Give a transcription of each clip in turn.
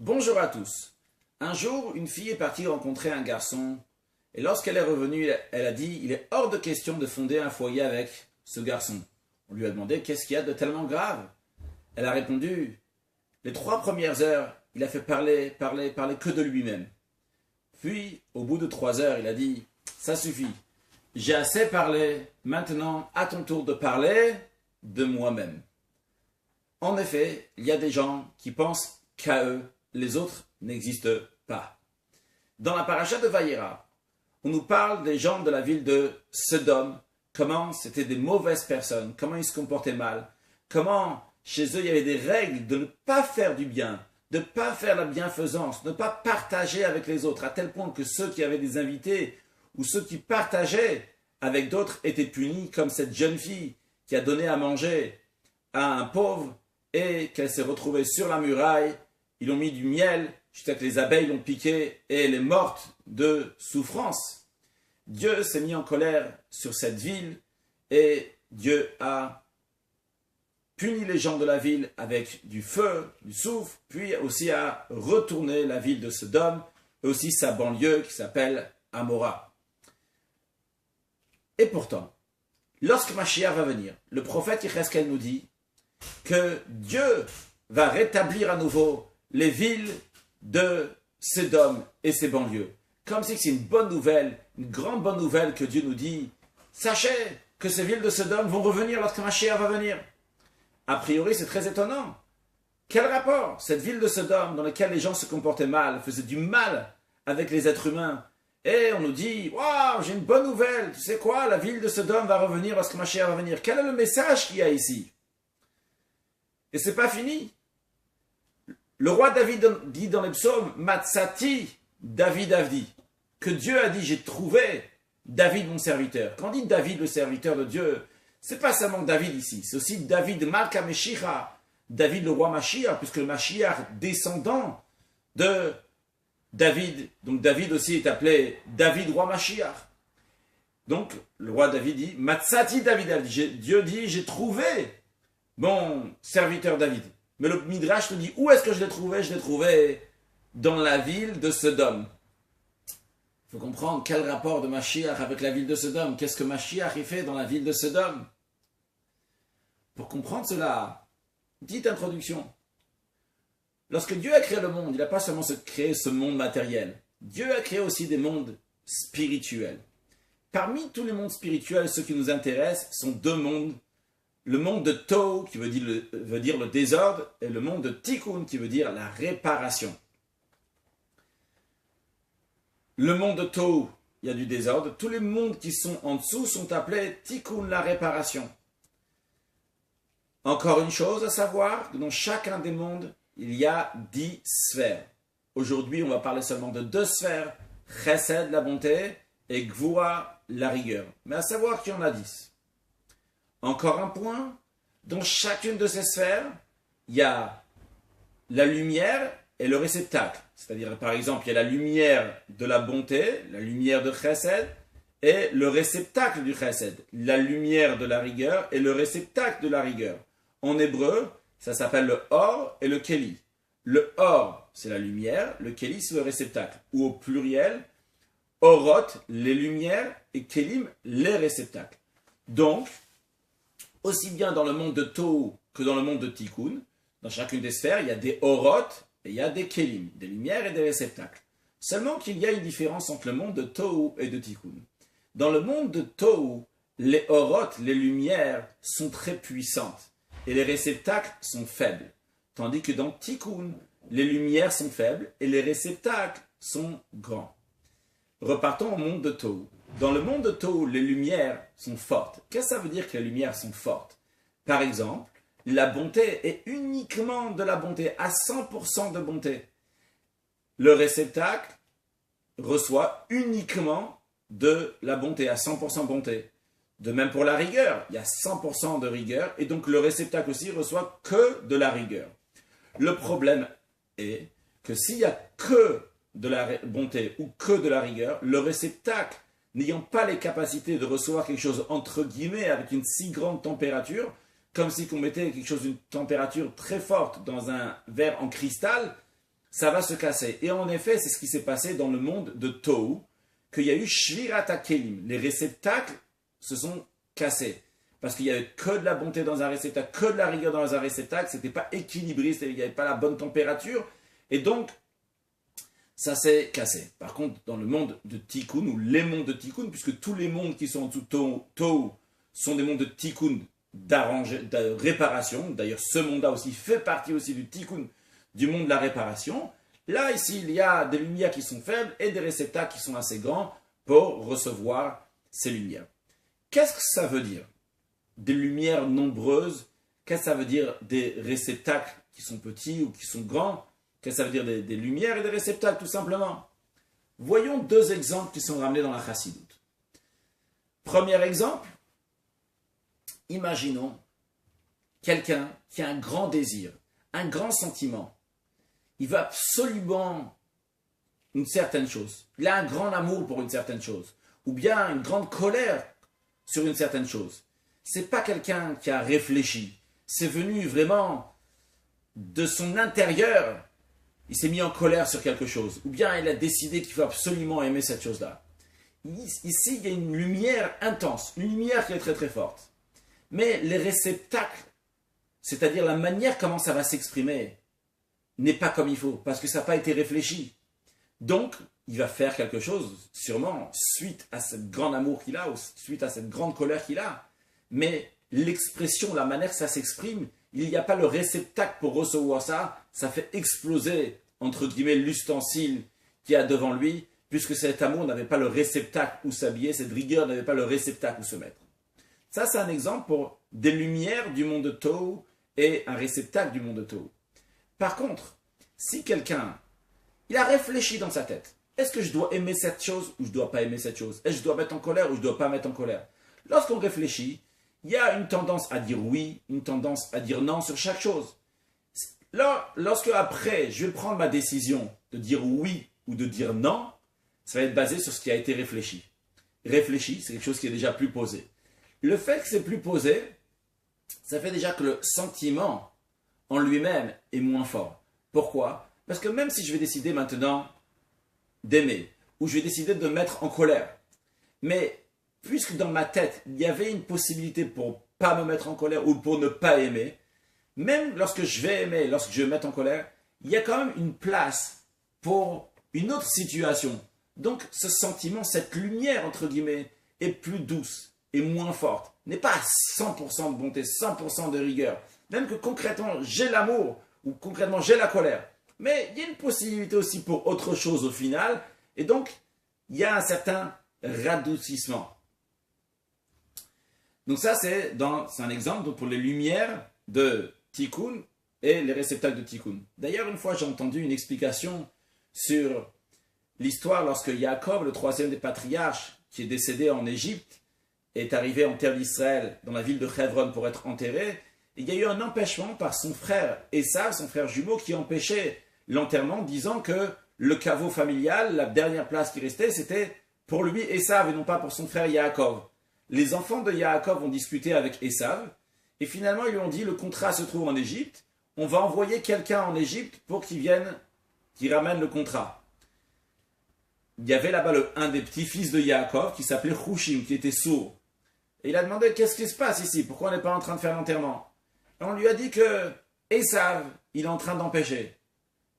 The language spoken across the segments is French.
Bonjour à tous. Un jour, une fille est partie rencontrer un garçon et lorsqu'elle est revenue, elle a dit « Il est hors de question de fonder un foyer avec ce garçon ». On lui a demandé « Qu'est-ce qu'il y a de tellement grave ?» Elle a répondu « Les 3 premières heures, il a fait parler que de lui-même. Puis, au bout de 3 heures, il a dit « Ça suffit, j'ai assez parlé, maintenant à ton tour de parler de moi-même. » En effet, il y a des gens qui pensent qu'à eux, les autres n'existent pas. Dans la paracha de Vayera, on nous parle des gens de la ville de Sodome, comment c'était des mauvaises personnes, comment ils se comportaient mal, comment chez eux il y avait des règles de ne pas faire du bien, de ne pas faire la bienfaisance, de ne pas partager avec les autres, à tel point que ceux qui avaient des invités ou ceux qui partageaient avec d'autres étaient punis, comme cette jeune fille qui a donné à manger à un pauvre et qu'elle s'est retrouvée sur la muraille. Ils ont mis du miel jusqu'à que les abeilles l'ont piquée et elle est morte de souffrance. Dieu s'est mis en colère sur cette ville et Dieu a puni les gens de la ville avec du feu, du soufre, puis aussi a retourné la ville de Sodome et aussi sa banlieue qui s'appelle Amora. Et pourtant, lorsque Mashiach va venir, le prophète Yecheskel nous dit que Dieu va rétablir à nouveau les villes de Sodome et ses banlieues. Comme si c'est une bonne nouvelle, une grande bonne nouvelle que Dieu nous dit. Sachez que ces villes de Sodome vont revenir lorsque Mashiach va venir. A priori, c'est très étonnant. Quel rapport? Cette ville de Sodome dans laquelle les gens se comportaient mal, faisaient du mal avec les êtres humains. Et on nous dit, waouh, j'ai une bonne nouvelle. Tu sais quoi? La ville de Sodome va revenir lorsque Mashiach va venir. Quel est le message qu'il y a ici? Et c'est pas fini. Le roi David dit dans les psaumes, Matsati David Avdi, que Dieu a dit, j'ai trouvé David mon serviteur. Quand on dit David le serviteur de Dieu, c'est pas seulement David ici, c'est aussi David Malka Meshicha, David le roi Mashiach, puisque le Mashiach descendant de David, donc David aussi est appelé David roi Mashiach. Donc le roi David dit, Matsati David Avdi, Dieu dit, j'ai trouvé mon serviteur David. Mais le Midrash nous dit, où est-ce que je l'ai trouvé? Je l'ai trouvé dans la ville de Sodome. Il faut comprendre quel rapport de Mashiach avec la ville de Sodome. Qu'est-ce que Mashiach y fait dans la ville de Sodome? Pour comprendre cela, petite introduction. Lorsque Dieu a créé le monde, il n'a pas seulement créé ce monde matériel. Dieu a créé aussi des mondes spirituels. Parmi tous les mondes spirituels, ceux qui nous intéressent sont 2 mondes. Le monde de Tohu, qui veut dire le désordre, et le monde de Tikkun, qui veut dire la réparation. Le monde de Tohu, il y a du désordre. Tous les mondes qui sont en dessous sont appelés Tikkun, la réparation. Encore une chose à savoir, dans chacun des mondes, il y a 10 sphères. Aujourd'hui, on va parler seulement de 2 sphères, Chesed, la bonté, et Gvura, la rigueur. Mais à savoir qu'il y en a 10. Encore un point, dans chacune de ces sphères, il y a la lumière et le réceptacle. C'est-à-dire, par exemple, il y a la lumière de la bonté, la lumière de Chesed, et le réceptacle du Chesed, la lumière de la rigueur et le réceptacle de la rigueur. En hébreu, ça s'appelle le Or et le Keli. Le Or, c'est la lumière, le Keli, c'est le réceptacle. Ou au pluriel, Orot, les lumières, et Kelim, les réceptacles. Donc, aussi bien dans le monde de Tohu que dans le monde de Tikkun, dans chacune des sphères, il y a des Orot et il y a des Kelim, des lumières et des réceptacles. Seulement qu'il y a une différence entre le monde de Tohu et de Tikkun. Dans le monde de Tohu, les Orot, les lumières, sont très puissantes et les réceptacles sont faibles. Tandis que dans Tikkun, les lumières sont faibles et les réceptacles sont grands. Repartons au monde de Tohu. Dans le monde de Tohu, les lumières sont fortes. Qu'est-ce que ça veut dire que les lumières sont fortes? Par exemple, la bonté est uniquement de la bonté, à 100% de bonté. Le réceptacle reçoit uniquement de la bonté, à 100% bonté. De même pour la rigueur, il y a 100% de rigueur, et donc le réceptacle aussi reçoit que de la rigueur. Le problème est que s'il n'y a que de la bonté ou que de la rigueur, le réceptacle n'ayant pas les capacités de recevoir quelque chose entre guillemets avec une si grande température, comme si on mettait quelque chose d'une température très forte dans un verre en cristal, ça va se casser. Et en effet, c'est ce qui s'est passé dans le monde de Tohu, qu'il y a eu Shvirat HaKelim. Les réceptacles se sont cassés. Parce qu'il n'y avait que de la bonté dans un réceptacle, que de la rigueur dans un réceptacle, c'était pas équilibré, il n'y avait pas la bonne température. Et donc, ça s'est cassé. Par contre, dans le monde de Tikkun, ou les mondes de Tikkun, puisque tous les mondes qui sont en dessous de Tohu sont des mondes de Tikkun, de réparation. D'ailleurs, ce monde-là aussi fait partie aussi du Tikkun, du monde de la réparation. Là, ici, il y a des lumières qui sont faibles et des réceptacles qui sont assez grands pour recevoir ces lumières. Qu'est-ce que ça veut dire? Des lumières nombreuses, qu'est-ce que ça veut dire des réceptacles qui sont petits ou qui sont grands? Qu'est-ce que ça veut dire des lumières et des réceptacles, tout simplement? Voyons deux exemples qui sont ramenés dans la Chassidoute. Premier exemple, imaginons quelqu'un qui a un grand désir, un grand sentiment. Il veut absolument une certaine chose. Il a un grand amour pour une certaine chose. Ou bien une grande colère sur une certaine chose. C'est pas quelqu'un qui a réfléchi. C'est venu vraiment de son intérieur. Il s'est mis en colère sur quelque chose. Ou bien il a décidé qu'il faut absolument aimer cette chose-là. Ici, il y a une lumière intense. Une lumière qui est très très forte. Mais les réceptacles, c'est-à-dire la manière comment ça va s'exprimer, n'est pas comme il faut. Parce que ça n'a pas été réfléchi. Donc, il va faire quelque chose, sûrement, suite à ce grand amour qu'il a, ou suite à cette grande colère qu'il a. Mais l'expression, la manière que ça s'exprime, il n'y a pas le réceptacle pour recevoir ça, ça fait exploser, entre guillemets, l'ustensile qu'il y a devant lui, puisque cet amour n'avait pas le réceptacle où s'habiller, cette rigueur n'avait pas le réceptacle où se mettre. Ça, c'est un exemple pour des lumières du monde de Tohu et un réceptacle du monde de Tohu. Par contre, si quelqu'un, il a réfléchi dans sa tête, est-ce que je dois aimer cette chose ou je ne dois pas aimer cette chose? Est-ce que je dois mettre en colère ou je ne dois pas mettre en colère? Lorsqu'on réfléchit, il y a une tendance à dire oui, une tendance à dire non sur chaque chose. Là, lorsque après, je vais prendre ma décision de dire oui ou de dire non, ça va être basé sur ce qui a été réfléchi. Réfléchi, c'est quelque chose qui est déjà plus posé. Le fait que c'est plus posé, ça fait déjà que le sentiment en lui-même est moins fort. Pourquoi? Parce que même si je vais décider maintenant d'aimer, ou je vais décider de me mettre en colère, mais puisque dans ma tête, il y avait une possibilité pour ne pas me mettre en colère ou pour ne pas aimer, même lorsque je vais aimer, lorsque je vais me mettre en colère, il y a quand même une place pour une autre situation. Donc ce sentiment, cette lumière, entre guillemets, est plus douce et moins forte. N'est pas à 100% de bonté, 100% de rigueur. Même que concrètement, j'ai l'amour ou concrètement, j'ai la colère. Mais il y a une possibilité aussi pour autre chose au final. Et donc, il y a un certain radoucissement. Donc ça, c'est un exemple pour les lumières de Tikkun et les réceptacles de Tikkun. D'ailleurs, une fois, j'ai entendu une explication sur l'histoire lorsque Yaakov, le troisième des patriarches, qui est décédé en Égypte, est arrivé en terre d'Israël, dans la ville de Hebron, pour être enterré. Il y a eu un empêchement par son frère Esav, son frère jumeau, qui empêchait l'enterrement, disant que le caveau familial, la dernière place qui restait, c'était pour lui Esav et non pas pour son frère Yaakov. Les enfants de Yaakov ont discuté avec Esav, et finalement ils lui ont dit, le contrat se trouve en Égypte, on va envoyer quelqu'un en Égypte pour qu'il vienne, qu'il ramène le contrat. Il y avait là-bas un des petits-fils de Yaakov qui s'appelait Hushim, qui était sourd. Et il a demandé, qu'est-ce qui se passe ici? Pourquoi on n'est pas en train de faire l'enterrement? Et on lui a dit que Esav, il est en train d'empêcher.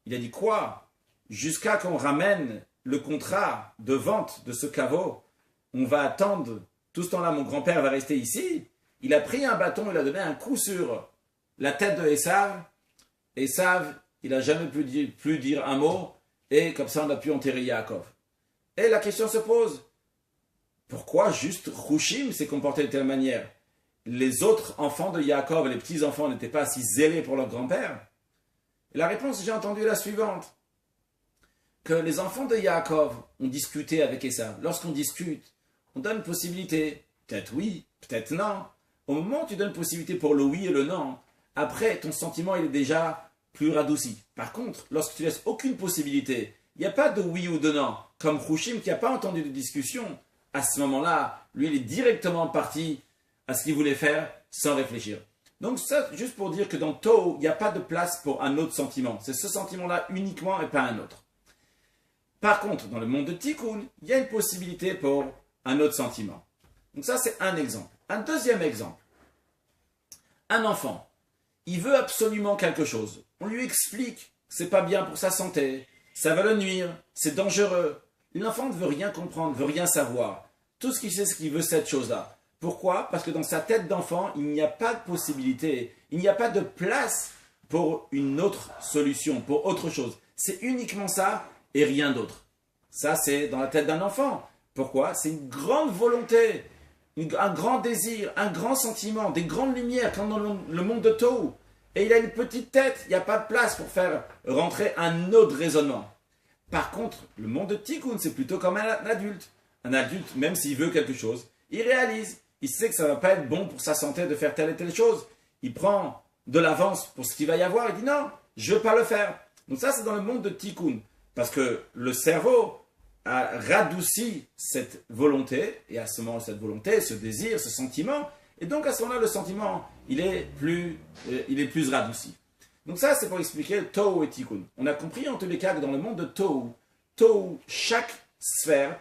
Il a dit quoi? Jusqu'à qu'on ramène le contrat de vente de ce caveau, on va attendre. Tout ce temps-là, mon grand-père va rester ici. Il a pris un bâton, il a donné un coup sur la tête de Esav. Esav, il n'a jamais pu dire un mot. Et comme ça, on a pu enterrer Yaakov. Et la question se pose. Pourquoi juste Hushim s'est comporté de telle manière? Les autres enfants de Yaakov, les petits-enfants, n'étaient pas si zélés pour leur grand-père? Et la réponse, j'ai entendu la suivante. Que les enfants de Yaakov ont discuté avec Esav. Lorsqu'on discute, on donne une possibilité. Peut-être oui, peut-être non. Au moment où tu donnes une possibilité pour le oui et le non, après, ton sentiment il est déjà plus radouci. Par contre, lorsque tu laisses aucune possibilité, il n'y a pas de oui ou de non. Comme Hushim qui n'a pas entendu de discussion, à ce moment-là, lui, il est directement parti à ce qu'il voulait faire sans réfléchir. Donc ça, juste pour dire que dans Tohu, il n'y a pas de place pour un autre sentiment. C'est ce sentiment-là uniquement et pas un autre. Par contre, dans le monde de Tikkun, il y a une possibilité pour un autre sentiment. Donc ça, c'est un exemple. Un deuxième exemple. Un enfant, il veut absolument quelque chose. On lui explique que c'est pas bien pour sa santé, ça va le nuire, c'est dangereux. L'enfant ne veut rien comprendre, ne veut rien savoir. Tout ce qu'il sait, c'est qu'il veut cette chose-là. Pourquoi? Parce que dans sa tête d'enfant, il n'y a pas de possibilité, il n'y a pas de place pour une autre solution, pour autre chose. C'est uniquement ça et rien d'autre. Ça, c'est dans la tête d'un enfant. Pourquoi? C'est une grande volonté, un grand désir, un grand sentiment, des grandes lumières, comme dans le monde de Tohu. Et il a une petite tête, il n'y a pas de place pour faire rentrer un autre raisonnement. Par contre, le monde de Tikkun, c'est plutôt comme un adulte. Un adulte, même s'il veut quelque chose, il réalise. Il sait que ça ne va pas être bon pour sa santé de faire telle et telle chose. Il prend de l'avance pour ce qu'il va y avoir. Il dit non, je ne veux pas le faire. Donc ça, c'est dans le monde de Tikkun. Parce que le cerveau a radouci cette volonté. Et à ce moment, cette volonté, ce désir, ce sentiment. Et donc à ce moment-là, le sentiment, il est plus radouci. Donc ça, c'est pour expliquer Tohu et Tikkun. On a compris en tous les cas que dans le monde de Tohu, chaque sphère,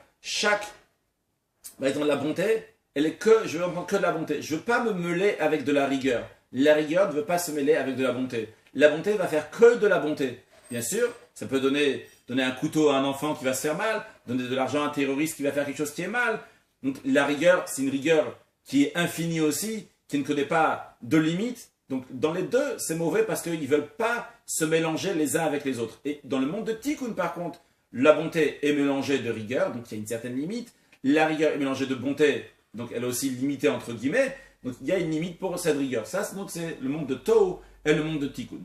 par exemple la bonté, elle est que, je veux prendre que de la bonté. Je ne veux pas me mêler avec de la rigueur. La rigueur ne veut pas se mêler avec de la bonté. La bonté va faire que de la bonté. Bien sûr, ça peut donner un couteau à un enfant qui va se faire mal, donner de l'argent à un terroriste qui va faire quelque chose qui est mal. Donc la rigueur, c'est une rigueur qui est infinie aussi, qui ne connaît pas de limites. Donc dans les deux, c'est mauvais parce qu'ils ne veulent pas se mélanger les uns avec les autres. Et dans le monde de Tikkun, par contre, la bonté est mélangée de rigueur, donc il y a une certaine limite. La rigueur est mélangée de bonté, donc elle est aussi limitée entre guillemets. Donc il y a une limite pour cette rigueur. Ça, donc, c'est le monde de Tohu et le monde de Tikkun.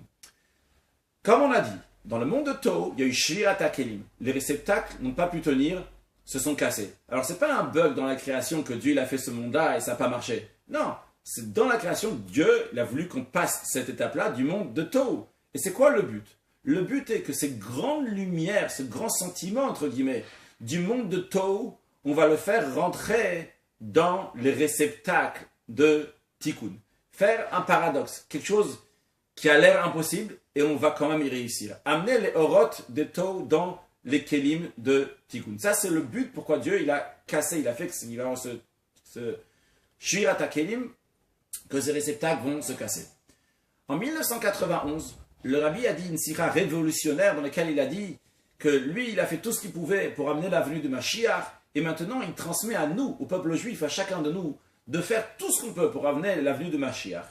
Comme on a dit, dans le monde de Tohu, il y a eu Shvirat HaKelim. Les réceptacles n'ont pas pu tenir, se sont cassés. Alors c'est pas un bug dans la création que Dieu il a fait ce monde-là et ça n'a pas marché. Non, c'est dans la création, Dieu il a voulu qu'on passe cette étape-là du monde de Tohu. Et c'est quoi le but? Le but est que ces grandes lumières, ce grand sentiment, entre guillemets, du monde de Tohu, on va le faire rentrer dans les réceptacles de Tikkun. Faire un paradoxe, quelque chose qui a l'air impossible et on va quand même y réussir. Amener les orotes de Tohu dans les kelim de Tikkun. Ça, c'est le but pourquoi Dieu il a cassé, il a fait qu'il va avoir ce Shvirat HaKelim, que ces réceptacles vont se casser. En 1991, le rabbi a dit une sira révolutionnaire dans laquelle il a dit que lui, il a fait tout ce qu'il pouvait pour amener la venue de Mashiach et maintenant il transmet à nous, au peuple juif, à chacun de nous, de faire tout ce qu'on peut pour amener la venue de Mashiach.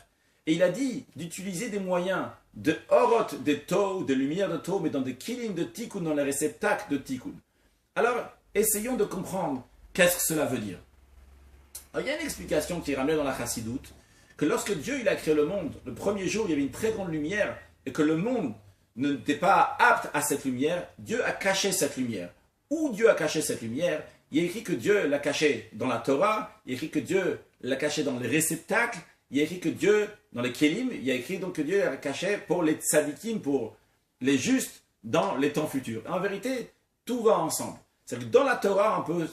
Et il a dit d'utiliser des moyens de orot, de Tohu, de lumière de Tohu, mais dans des kilim de Tikkun, dans les réceptacles de Tikkun. Alors, essayons de comprendre qu'est-ce que cela veut dire. Alors, il y a une explication qui est ramenée dans la Chassidoute, que lorsque Dieu il a créé le monde, le premier jour, il y avait une très grande lumière, et que le monde n'était pas apte à cette lumière, Dieu a caché cette lumière. Où Dieu a caché cette lumière? Il y a écrit que Dieu l'a caché dans la Torah, il y a écrit que Dieu l'a caché dans les réceptacles, il y a écrit que Dieu, dans les Kélim, il y a écrit donc que Dieu l'a caché pour les tzadikim, pour les justes, dans les temps futurs. En vérité, tout va ensemble. C'est que dans la Torah, on peut...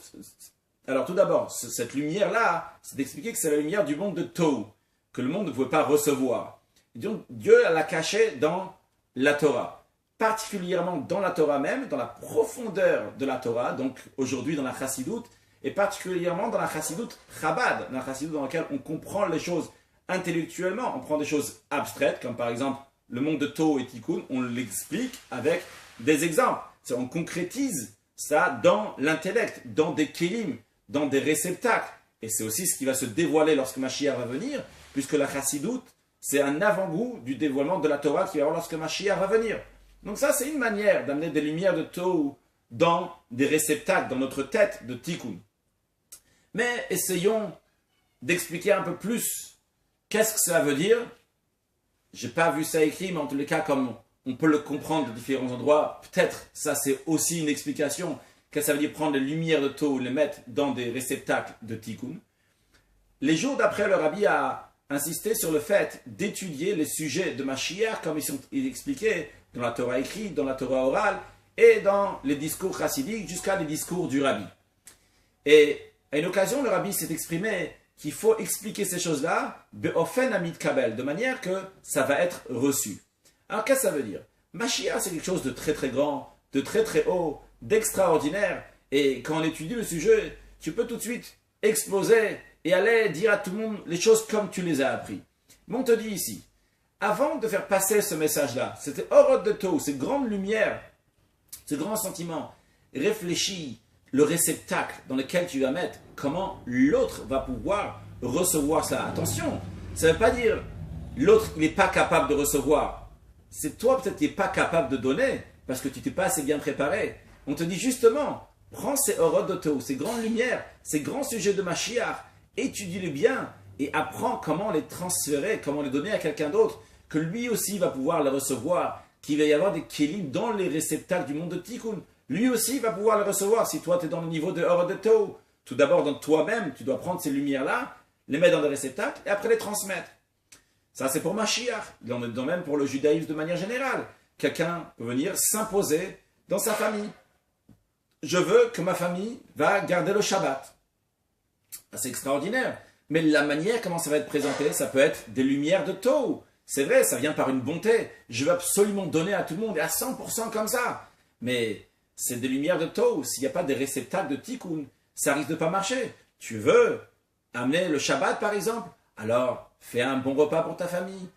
Alors tout d'abord, cette lumière-là, c'est d'expliquer que c'est la lumière du monde de Tohu, que le monde ne pouvait pas recevoir. Et donc Dieu l'a caché dans la Torah. Particulièrement dans la Torah même, dans la profondeur de la Torah, donc aujourd'hui dans la Chassidoute, et particulièrement dans la Chassidoute Chabad, dans la Chassidoute dans laquelle on comprend les choses intellectuellement, on prend des choses abstraites, comme par exemple le monde de Tohu et Tikkun, on l'explique avec des exemples. On concrétise ça dans l'intellect, dans des kélim, dans des réceptacles. Et c'est aussi ce qui va se dévoiler lorsque Mashiach va venir, puisque la Chassidoute, c'est un avant-goût du dévoilement de la Torah qui va y avoir lorsque Mashiach va venir. Donc ça, c'est une manière d'amener des lumières de Tohu dans des réceptacles, dans notre tête de Tikkun. Mais essayons d'expliquer un peu plus qu'est-ce que cela veut dire. Je n'ai pas vu ça écrit, mais en tous les cas, comme on peut le comprendre de différents endroits, peut-être ça c'est aussi une explication. Qu'est-ce que ça veut dire prendre les lumières de Tohu, les mettre dans des réceptacles de Tikkun. Les jours d'après, le rabbi a insisté sur le fait d'étudier les sujets de Mashiach, comme ils sont expliqués dans la Torah écrite, dans la Torah orale, et dans les discours chassidiques, jusqu'à les discours du rabbi. Et à une occasion, le rabbi s'est exprimé qu'il faut expliquer ces choses-là, be'ofen amit kabel, de manière que ça va être reçu. Alors qu'est-ce que ça veut dire? Mashiach, c'est quelque chose de très très grand, de très très haut, d'extraordinaire. Et quand on étudie le sujet, tu peux tout de suite exploser et aller dire à tout le monde les choses comme tu les as appris. Mais on te dit ici, avant de faire passer ce message-là, c'était Orod de Tov, cette grande lumière, ce grand sentiment, réfléchis le réceptacle dans lequel tu vas mettre, comment l'autre va pouvoir recevoir ça. Attention, ça ne veut pas dire l'autre il n'est pas capable de recevoir. C'est toi peut-être qui n'es pas capable de donner parce que tu t'es pas assez bien préparé. On te dit justement, prends ces Orod de Tov, ces grandes lumières, ces grands sujets de Mashiach, étudie-les bien et apprends comment les transférer, comment les donner à quelqu'un d'autre, que lui aussi va pouvoir les recevoir, qu'il va y avoir des kélim dans les réceptacles du monde de Tikkun. Lui aussi va pouvoir les recevoir si toi tu es dans le niveau de Orod de Tov. Tout d'abord dans toi-même, tu dois prendre ces lumières-là, les mettre dans des réceptacles et après les transmettre. Ça c'est pour Mashiach, dans même pour le judaïsme de manière générale. Quelqu'un peut venir s'imposer dans sa famille. Je veux que ma famille va garder le Shabbat. C'est extraordinaire. Mais la manière comment ça va être présenté, ça peut être des lumières de Tov. C'est vrai, ça vient par une bonté. Je veux absolument donner à tout le monde et à 100% comme ça. Mais c'est des lumières de Tov. S'il n'y a pas des réceptacles de Tikkun, ça risque de pas marcher. Tu veux amener le Shabbat par exemple? Alors fais un bon repas pour ta famille.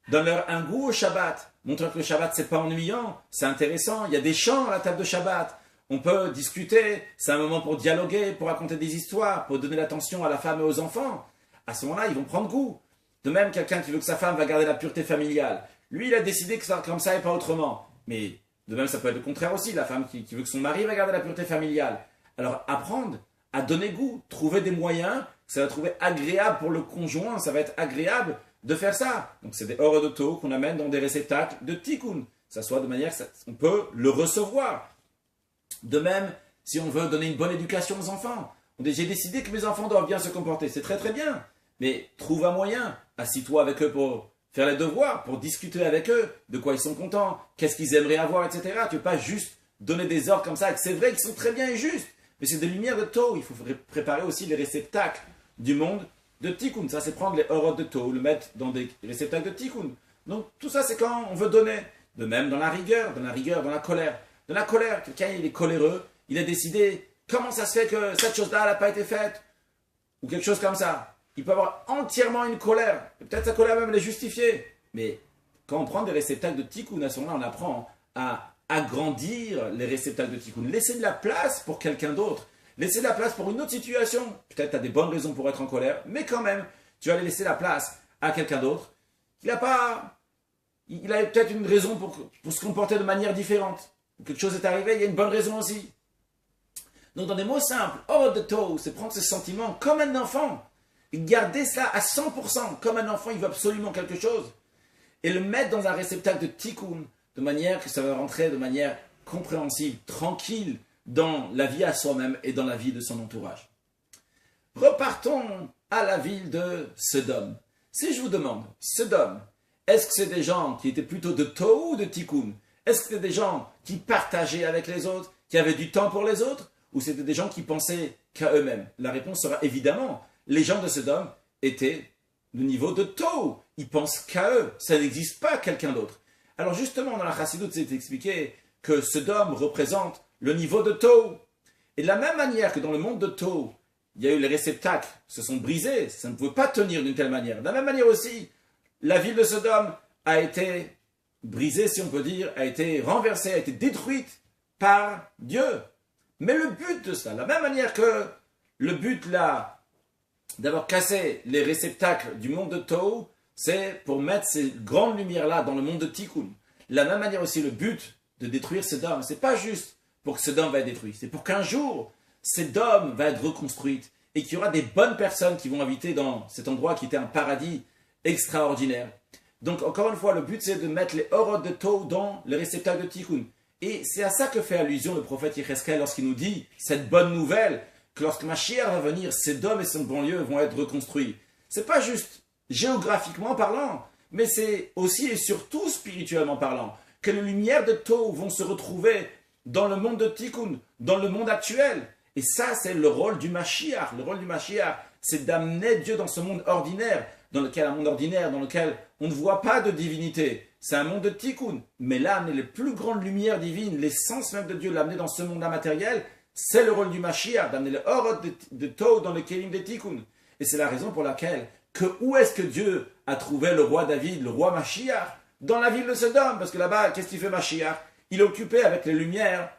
Donne-leur un goût au Shabbat. Montre que le Shabbat c'est pas ennuyant, c'est intéressant. Il y a des chants à la table de Shabbat. On peut discuter, c'est un moment pour dialoguer, pour raconter des histoires, pour donner l'attention à la femme et aux enfants. À ce moment-là, ils vont prendre goût. De même, quelqu'un qui veut que sa femme va garder la pureté familiale. Lui, il a décidé que ça comme ça et pas autrement. Mais de même, ça peut être le contraire aussi, la femme qui veut que son mari va garder la pureté familiale. Alors, apprendre à donner goût, trouver des moyens, ça va trouver agréable pour le conjoint, ça va être agréable de faire ça. Donc, c'est des Orod de Tov qu'on amène dans des réceptacles de Tikkun. Ça soit de manière qu'on peut le recevoir. De même, si on veut donner une bonne éducation aux enfants, j'ai décidé que mes enfants doivent bien se comporter, c'est très très bien, mais trouve un moyen, assis-toi avec eux pour faire les devoirs, pour discuter avec eux, de quoi ils sont contents, qu'est-ce qu'ils aimeraient avoir, etc. Tu ne veux pas juste donner des ordres comme ça, et c'est vrai qu'ils sont très bien et justes, mais c'est des lumières de Tov, il faut préparer aussi les réceptacles du monde de Tikkun, ça c'est prendre les Orod de Tov, le mettre dans des réceptacles de Tikkun. Donc tout ça c'est quand on veut donner, de même dans la rigueur, dans la colère. De la colère, quelqu'un il est coléreux, il a décidé, comment ça se fait que cette chose-là n'a pas été faite? Ou quelque chose comme ça. Il peut avoir entièrement une colère, peut-être sa colère même elle est justifiée. Mais quand on prend des réceptacles de Tikkun, à ce moment-là on apprend à agrandir les réceptacles de Tikkun. Laisser de la place pour quelqu'un d'autre. Laisser de la place pour une autre situation. Peut-être tu as des bonnes raisons pour être en colère, mais quand même, tu vas aller laisser la place à quelqu'un d'autre. Il a peut-être une raison pour se comporter de manière différente. Quelque chose est arrivé, il y a une bonne raison aussi. Donc dans des mots simples, Orod de Tov, c'est prendre ce sentiment comme un enfant, et garder cela à 100%, comme un enfant, il veut absolument quelque chose, et le mettre dans un réceptacle de Tikkun, de manière que ça va rentrer de manière compréhensible, tranquille, dans la vie à soi-même et dans la vie de son entourage. Repartons à la ville de Sodome. Si je vous demande, Sodome, est-ce que c'est des gens qui étaient plutôt de Tov ou de Tikkun? Est-ce que c'était des gens qui partageaient avec les autres, qui avaient du temps pour les autres, ou c'était des gens qui pensaient qu'à eux-mêmes? La réponse sera évidemment, les gens de Sodome étaient du niveau de Tov. Ils pensent qu'à eux, ça n'existe pas quelqu'un d'autre. Alors justement, dans la Chassidoute, c'est expliqué que Sodome représente le niveau de Tov. Et de la même manière que dans le monde de Tov, il y a eu les réceptacles, se sont brisés, ça ne pouvait pas tenir d'une telle manière. De la même manière aussi, la ville de Sodome a été brisée, si on peut dire, a été renversée, a été détruite par Dieu. Mais le but de cela, de la même manière que le but là, d'avoir cassé les réceptacles du monde de Tov, c'est pour mettre ces grandes lumières-là dans le monde de Tikkun. De la même manière aussi, le but de détruire Sodome, c'est pas juste pour que Sodome va être détruit, c'est pour qu'un jour, Sodome va être reconstruite et qu'il y aura des bonnes personnes qui vont habiter dans cet endroit qui était un paradis extraordinaire. Donc, encore une fois, le but, c'est de mettre les Orod de Tov dans le réceptacle de Tikkun. Et c'est à ça que fait allusion le prophète Yecheskel lorsqu'il nous dit cette bonne nouvelle, que lorsque Mashiach va venir, Sodome et son banlieue vont être reconstruits. C'est pas juste géographiquement parlant, mais c'est aussi et surtout spirituellement parlant, que les lumières de Tov vont se retrouver dans le monde de Tikkun, dans le monde actuel. Et ça, c'est le rôle du Mashiach. Le rôle du Mashiach, c'est d'amener Dieu dans ce monde ordinaire, dans lequel on ne voit pas de divinité. C'est un monde de tikkun. Mais là, amener les plus grandes lumières divines, l'essence même de Dieu, l'amener dans ce monde immatériel, c'est le rôle du Mashiach, d'amener le Orot de Tov dans le Kélim de tikkun. Et c'est la raison pour laquelle, où est-ce que Dieu a trouvé le roi David, le roi Mashiach? Dans la ville de Sodome, parce que là-bas, qu'est-ce qu'il fait Mashiach? Il est occupé avec les lumières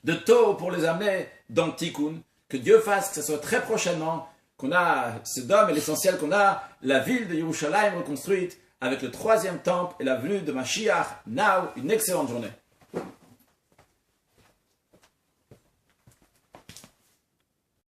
de Tov pour les amener dans le tikkun. Que Dieu fasse que ce soit très prochainement qu'on a Sodome et l'essentiel qu'on a la ville de Yerushalayim reconstruite avec le 3e temple et la venue de Mashiach. Now, une excellente journée.